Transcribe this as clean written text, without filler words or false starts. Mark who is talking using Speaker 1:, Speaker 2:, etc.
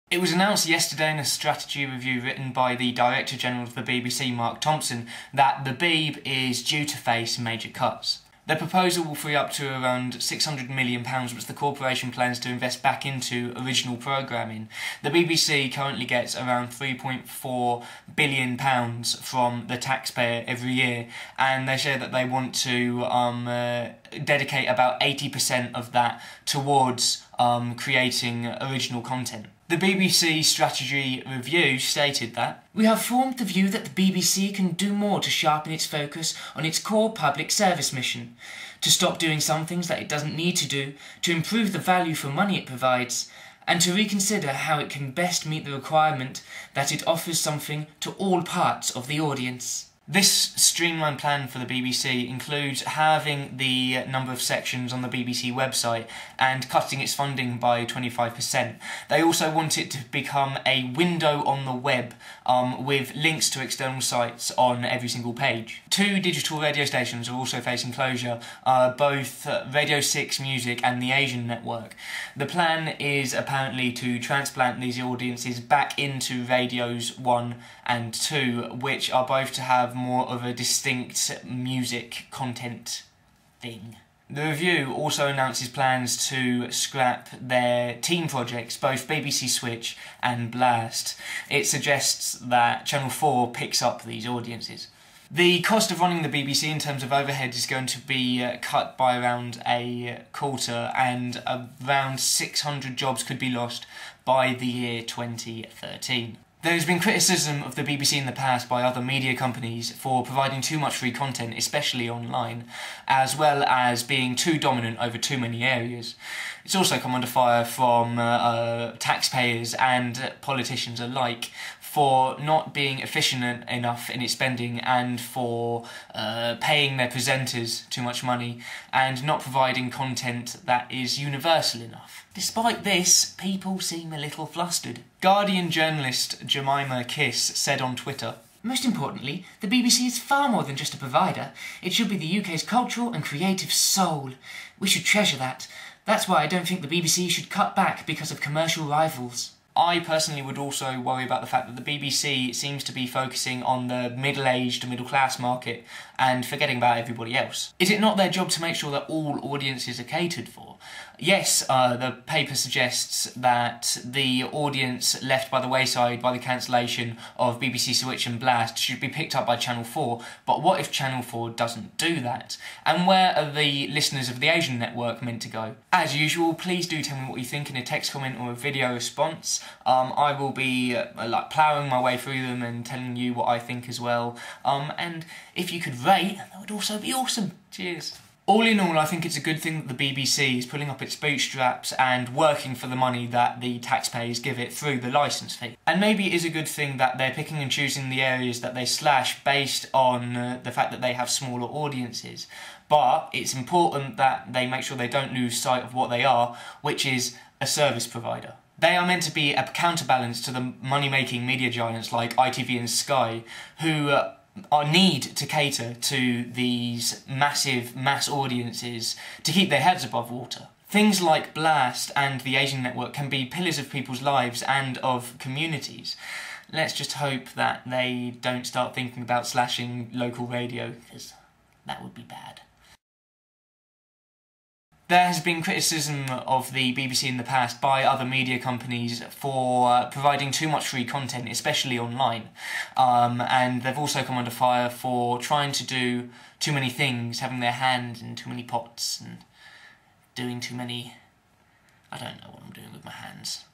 Speaker 1: It was announced yesterday in a strategy review written by the Director General of the BBC, Mark Thompson, that the Beeb is due to face major cuts. The proposal will free up to around £600 million, which the corporation plans to invest back into original programming. The BBC currently gets around £3.4 billion from the taxpayer every year, and they say that they want to dedicate about 80% of that towards creating original content. The BBC Strategy Review stated that "We have formed the view that the BBC can do more to sharpen its focus on its core public service mission, to stop doing some things that it doesn't need to do, to improve the value for money it provides, and to reconsider how it can best meet the requirement that it offers something to all parts of the audience." This streamlined plan for the BBC includes halving the number of sections on the BBC website and cutting its funding by 25%. They also want it to become a window on the web with links to external sites on every single page. 2 digital radio stations are also facing closure, both Radio 6 Music and the Asian Network. The plan is apparently to transplant these audiences back into Radios 1 and 2, which are both to have more of a distinct music content thing. The review also announces plans to scrap their team projects, both BBC Switch and Blast. It suggests that Channel 4 picks up these audiences. The cost of running the BBC in terms of overhead is going to be cut by around a quarter, and around 600 jobs could be lost by the year 2013. There has been criticism of the BBC in the past by other media companies for providing too much free content, especially online, as well as being too dominant over too many areas. It's also come under fire from taxpayers and politicians alike for not being efficient enough in its spending, and for paying their presenters too much money and not providing content that is universal enough. Despite this, people seem a little flustered. Guardian journalist Jemima Kiss said on Twitter, "Most importantly, the BBC is far more than just a provider. It should be the UK's cultural and creative soul. We should treasure that. That's why I don't think the BBC should cut back because of commercial rivals." I personally would also worry about the fact that the BBC seems to be focusing on the middle-aged, middle-class market and forgetting about everybody else. Is it not their job to make sure that all audiences are catered for? Yes, the paper suggests that the audience left by the wayside by the cancellation of BBC Switch and Blast should be picked up by Channel 4, but what if Channel 4 doesn't do that? And where are the listeners of the Asian Network meant to go? As usual, please do tell me what you think in a text comment or a video response. I will be ploughing my way through them and telling you what I think as well. And if you could rate, that would also be awesome. Cheers. All in all, I think it's a good thing that the BBC is pulling up its bootstraps and working for the money that the taxpayers give it through the licence fee. And maybe it is a good thing that they're picking and choosing the areas that they slash based on the fact that they have smaller audiences. But it's important that they make sure they don't lose sight of what they are, which is a service provider. They are meant to be a counterbalance to the money-making media giants like ITV and Sky, who need to cater to these massive mass audiences to keep their heads above water. Things like Blast and the Asian Network can be pillars of people's lives and of communities. Let's just hope that they don't start thinking about slashing local radio, because that would be bad. There has been criticism of the BBC in the past by other media companies for providing too much free content, especially online. And they've also come under fire for trying to do too many things, having their hand in too many pots and doing too many... I don't know what I'm doing with my hands.